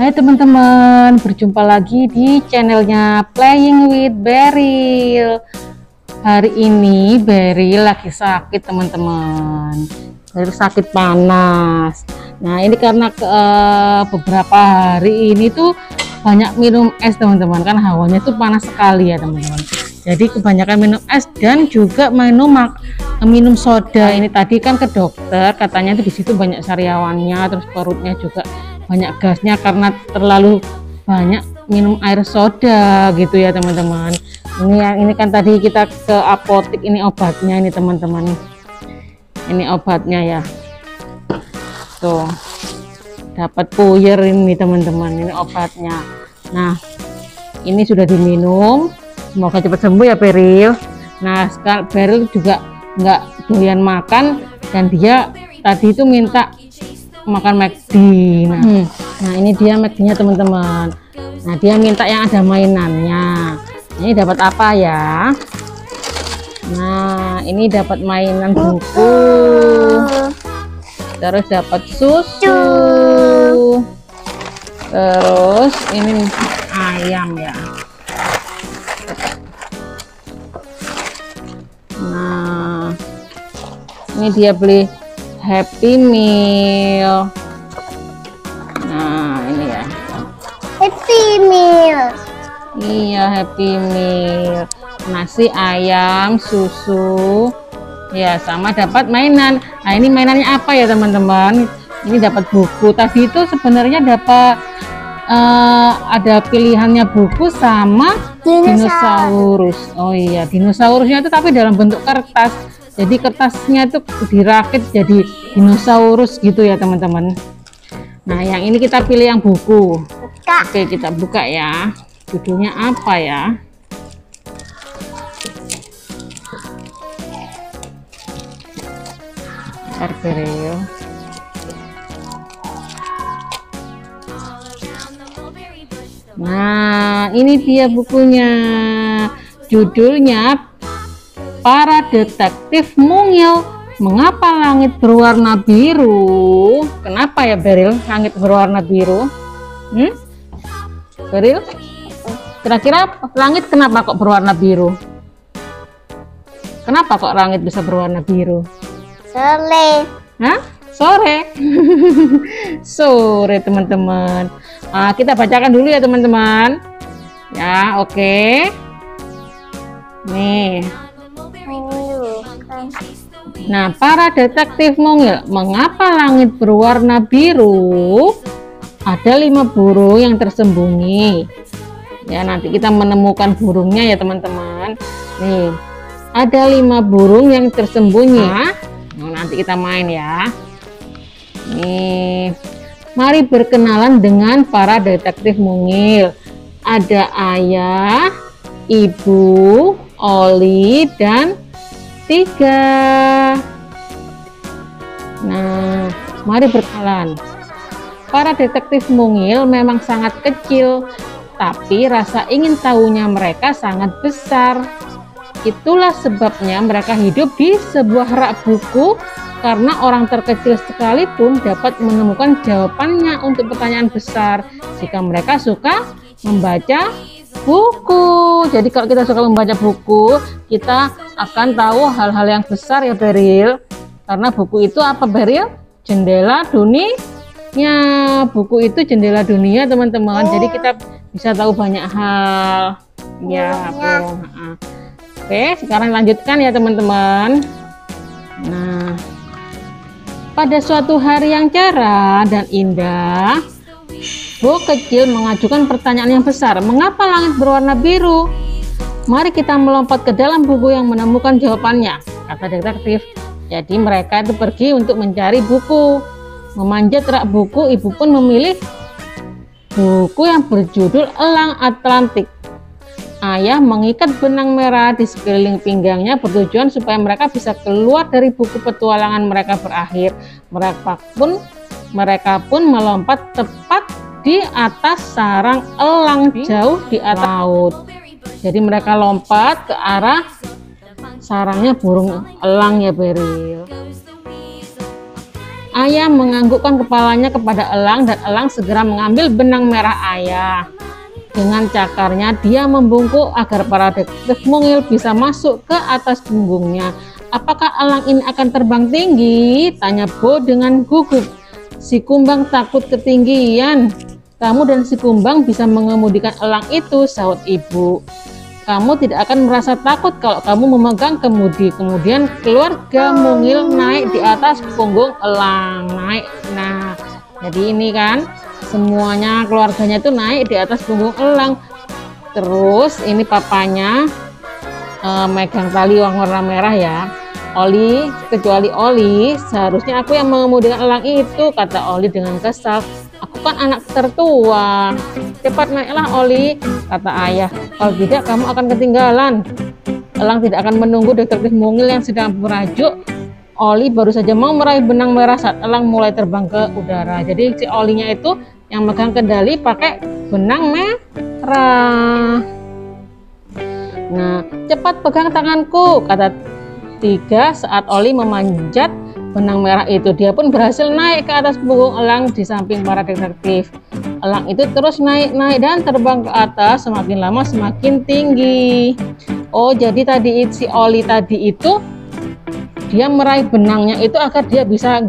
Hai teman-teman, berjumpa lagi di channelnya Playing with Beryl. Hari ini Beryl lagi sakit teman-teman. Beryl sakit panas. Nah ini karena beberapa hari ini tuh banyak minum es teman-teman, kan hawanya tuh panas sekali ya teman-teman. Jadi kebanyakan minum es dan juga minum soda. Ini tadi kan ke dokter, katanya tuh di situ banyak sariawannya, terus perutnya juga banyak gasnya karena terlalu banyak minum air soda gitu ya teman-teman. Ini kan tadi kita ke apotek, ini obatnya ini teman-teman. Ini obatnya ya. Tuh. Dapat puyer ini teman-teman, ini obatnya. Nah, ini sudah diminum. Semoga cepat sembuh ya Beryl. Nah, sekarang Beryl juga nggak doyan makan dan dia tadi itu minta makan McD. Nah ini dia McD-nya teman-teman. Nah dia minta yang ada mainannya. Ini dapat apa ya? Nah ini dapat mainan buku, terus dapat susu, terus ini ayam ya. Nah ini dia beli Happy Meal. Nah ini ya, Happy Meal. iya Happy Meal, nasi, ayam, susu ya, sama dapat mainan. Nah ini mainannya apa ya teman-teman? Ini dapat buku. Tadi itu sebenarnya dapat ada pilihannya buku sama dinosaurus. Oh iya, dinosaurusnya itu tapi dalam bentuk kertas. Jadi kertasnya itu dirakit jadi dinosaurus gitu ya teman-teman. Nah yang ini kita pilih yang buku. Oke kita buka ya. Judulnya apa ya? Beryl. Nah ini dia bukunya. Judulnya Para Detektif Mungil, Mengapa Langit Berwarna Biru. Kenapa ya Beryl langit berwarna biru? Beryl, kira-kira langit kenapa kok berwarna biru? Kenapa kok langit bisa berwarna biru? Sore. Hah? Sore. Sore teman-teman. Kita bacakan dulu ya teman-teman. Ya oke. Nih. Nah, para detektif mungil, mengapa langit berwarna biru? Ada 5 burung yang tersembunyi. Ya, nanti kita menemukan burungnya ya teman-teman. Nih, ada 5 burung yang tersembunyi. Nah, nanti kita main ya. Nih, mari berkenalan dengan para detektif mungil. Ada ayah, ibu, Oli, dan Tiga. Nah, mari berkenalan. Para detektif mungil memang sangat kecil, tapi rasa ingin tahunya mereka sangat besar. Itulah sebabnya mereka hidup di sebuah rak buku, karena orang terkecil sekalipun dapat menemukan jawabannya untuk pertanyaan besar jika mereka suka membaca buku. Jadi kalau kita suka membaca buku, kita akan tahu hal-hal yang besar ya Beryl. Karena buku itu apa Beryl? Jendela dunia. Buku itu jendela dunia teman-teman. Jadi kita bisa tahu banyak hal. Ya, Oke, sekarang lanjutkan ya teman-teman. Nah, pada suatu hari yang cerah dan indah, Bo kecil mengajukan pertanyaan yang besar. Mengapa langit berwarna biru? Mari kita melompat ke dalam buku yang menemukan jawabannya, kata detektif. Jadi mereka itu pergi untuk mencari buku. Memanjat rak buku, ibu pun memilih buku yang berjudul Elang Atlantik. Ayah mengikat benang merah di sekeliling pinggangnya bertujuan supaya mereka bisa keluar dari buku petualangan mereka berakhir. Mereka pun melompat tepat di atas sarang elang jauh di atas laut. Jadi mereka lompat ke arah sarangnya burung elang ya Beryl. Ayah menganggukkan kepalanya kepada elang dan elang segera mengambil benang merah ayah. Dengan cakarnya dia membungkuk agar para detektif mungil bisa masuk ke atas punggungnya. Apakah elang ini akan terbang tinggi? Tanya Bo dengan gugup. Si Kumbang takut ketinggian. Kamu dan si Kumbang bisa mengemudikan elang itu, sahut ibu. Kamu tidak akan merasa takut kalau kamu memegang kemudi. Kemudian keluarga mungil naik di atas punggung elang. Nah, jadi ini kan semuanya keluarganya itu naik di atas punggung elang. Terus ini papanya megang tali warna merah ya. Oli, kecuali Oli, seharusnya aku yang mengemudikan elang itu, kata Oli dengan kesal. Aku kan anak tertua. Cepat naiklah Oli, kata ayah. Kalau tidak kamu akan ketinggalan. Elang tidak akan menunggu detektif mungil yang sedang merajuk. Oli baru saja mau meraih benang merah saat elang mulai terbang ke udara. Jadi si Olinya itu yang megang kendali pakai benang merah. Nah, cepat pegang tanganku, kata Tiga saat Oli memanjat benang merah itu. Dia pun berhasil naik ke atas punggung elang di samping para detektif. Elang itu terus naik dan terbang ke atas, semakin lama semakin tinggi. Oh, jadi tadi si Oli tadi itu dia meraih benangnya itu agar dia bisa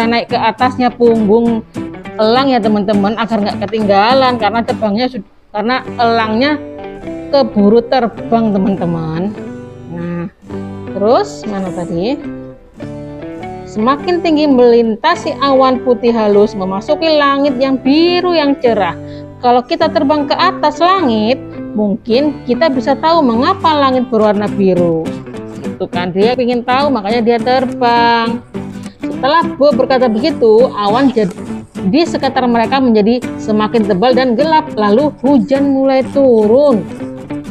naik ke atasnya punggung elang ya teman-teman, agar nggak ketinggalan karena elangnya keburu terbang teman-teman. Nah, terus mana tadi? Semakin tinggi melintasi awan putih halus memasuki langit yang biru yang cerah. Kalau kita terbang ke atas langit, mungkin kita bisa tahu mengapa langit berwarna biru. Itu kan dia ingin tahu, makanya dia terbang. Setelah Bo berkata begitu, awan di sekitar mereka menjadi semakin tebal dan gelap. Lalu hujan mulai turun.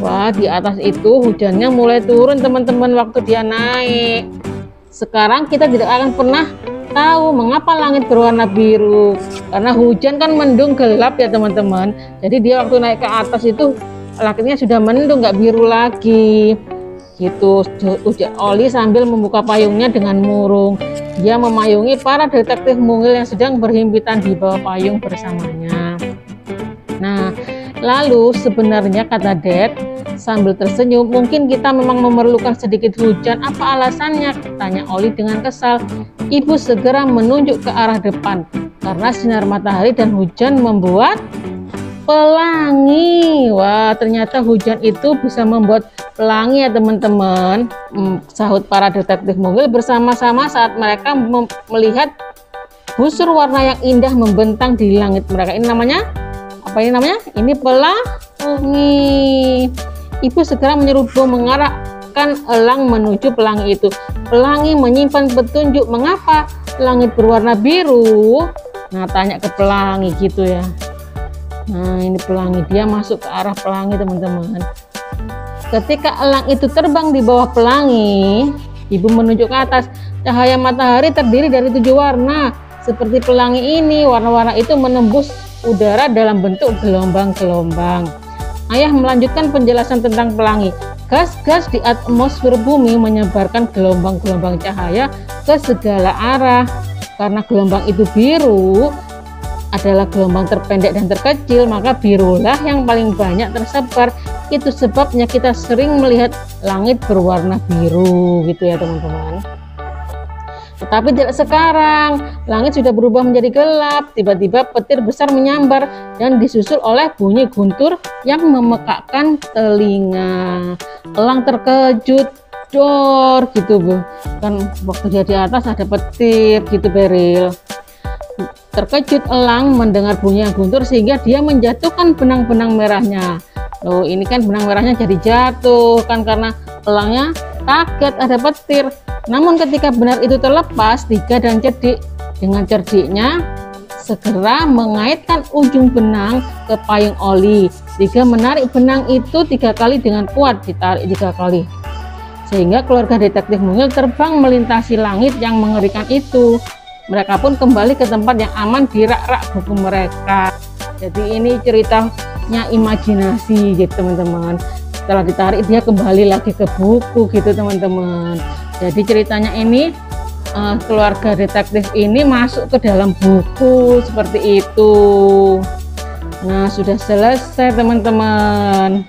Wah, di atas itu hujannya mulai turun teman-teman waktu dia naik. Sekarang kita tidak akan pernah tahu mengapa langit berwarna biru, karena hujan kan mendung gelap ya teman-teman. Jadi dia waktu naik ke atas itu langitnya sudah mendung, nggak biru lagi. Gitu, ujar Oli sambil membuka payungnya dengan murung. Dia memayungi para detektif mungil yang sedang berhimpitan di bawah payung bersamanya. Nah, lalu sebenarnya kata Dad sambil tersenyum, mungkin kita memang memerlukan sedikit hujan. Apa alasannya? Tanya Oli dengan kesal. Ibu segera menunjuk ke arah depan. Karena sinar matahari dan hujan membuat pelangi. Wah, ternyata hujan itu bisa membuat pelangi ya teman-teman. Sahut para detektif mungil bersama-sama saat mereka melihat busur warna yang indah membentang di langit mereka. Ini namanya apa ini namanya? Ini pelangi. Ibu segera menyuruh Bo mengarahkan elang menuju pelangi itu. Pelangi menyimpan petunjuk mengapa langit berwarna biru. Nah, tanya ke pelangi gitu ya. Nah, ini pelangi, dia masuk ke arah pelangi teman-teman. Ketika elang itu terbang di bawah pelangi, ibu menunjuk ke atas. Cahaya matahari terdiri dari 7 warna. Seperti pelangi ini, warna-warna itu menembus udara dalam bentuk gelombang-gelombang. Ayah melanjutkan penjelasan tentang pelangi. Gas-gas di atmosfer bumi menyebarkan gelombang-gelombang cahaya ke segala arah. Karena gelombang itu biru adalah gelombang terpendek dan terkecil, maka birulah yang paling banyak tersebar. Itu sebabnya kita sering melihat langit berwarna biru gitu ya teman-teman. Tetapi tidak sekarang, langit sudah berubah menjadi gelap. Tiba-tiba petir besar menyambar dan disusul oleh bunyi guntur yang memekakkan telinga. Elang terkejut, dor gitu Bu. Kan waktu dia di atas ada petir gitu Beril. Terkejut elang mendengar bunyi yang guntur sehingga dia menjatuhkan benang-benang merahnya. Loh, ini kan benang merahnya jadi jatuh kan karena elangnya kaget ada petir. Namun ketika benar itu terlepas, Tiga dan Cerdik dengan cerdiknya segera mengaitkan ujung benang ke payung Oli. Tiga menarik benang itu 3 kali dengan kuat, ditarik 3 kali. Sehingga keluarga detektif mungil terbang melintasi langit yang mengerikan itu. Mereka pun kembali ke tempat yang aman di rak-rak buku mereka. Jadi ini ceritanya imajinasi gitu teman-teman. Setelah ditarik dia kembali lagi ke buku gitu teman-teman. Jadi ceritanya ini keluarga detektif ini masuk ke dalam buku seperti itu. Nah, sudah selesai teman-teman.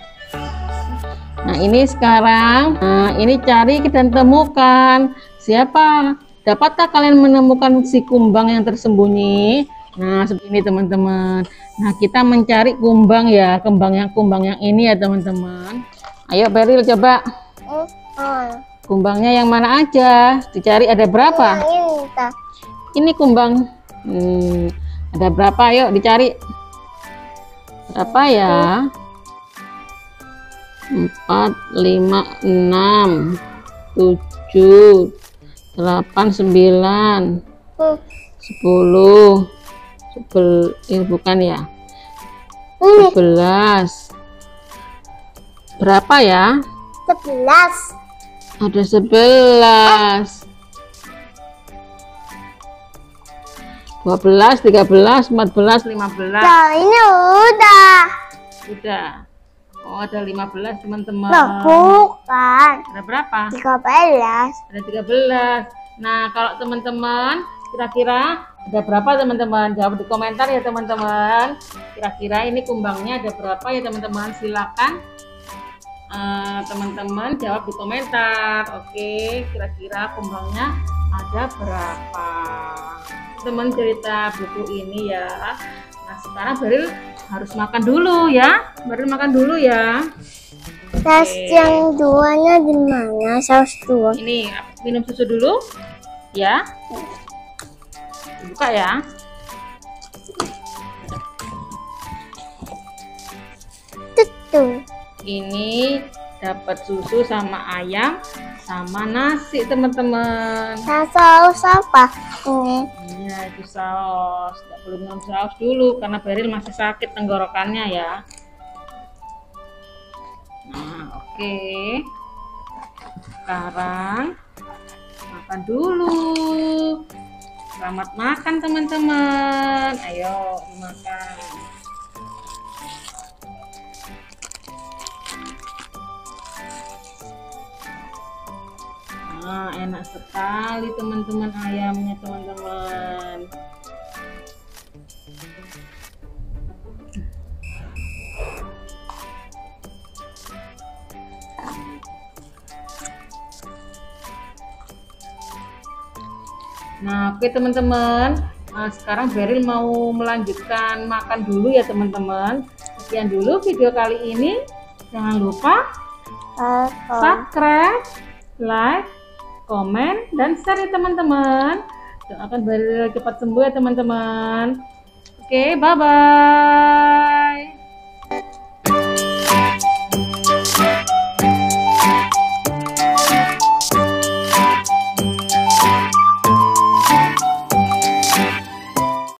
Nah, ini sekarang, ini cari dan temukan. Siapa? Dapatkah kalian menemukan si kumbang yang tersembunyi? Nah, seperti ini teman-teman. Nah, kita mencari kumbang ya, kumbang yang ini ya teman-teman. Ayo Beril coba. Kumbangnya yang mana aja? Dicari ada berapa? Ini kumbang. Ada berapa? Ayo dicari. Berapa ya? 4, 5, 6, 7, 8, 9, 10. Ini bukan ya? 11. Berapa ya? 11. Ada 11. 12, 13, 14, 15. Nah, ini udah. Udah. Oh, ada 15 teman-teman. Nah, bukan. Ada berapa? 13. Ada 13. Nah, kalau teman-teman kira-kira ada berapa teman-teman? Jawab di komentar ya teman-teman. Kira-kira ini kumbangnya ada berapa ya teman-teman? Silakan teman-teman jawab di komentar. Oke, kira-kira kumbangnya ada berapa? Teman cerita buku ini ya. Nah, sekarang Beril harus makan dulu ya. Beril makan dulu ya. Saus yang duanya di mana? Saus dua. Ini minum susu dulu ya. Buka ya. Tuh. Ini dapat susu sama ayam sama nasi teman-teman. Saus apa ini? Iya, itu saus. Nggak perlu minum saus dulu karena Beril masih sakit tenggorokannya ya. Nah, oke. Sekarang makan dulu. Selamat makan teman-teman. Ayo makan. Nah, enak sekali teman-teman ayamnya teman-teman. Nah, oke teman-teman. Nah, sekarang Beril mau melanjutkan makan dulu ya teman-teman. Sekian dulu video kali ini. Jangan lupa subscribe, like, komen, dan share ya teman-teman. Doakan Beril cepat sembuh ya teman-teman. Oke, bye-bye.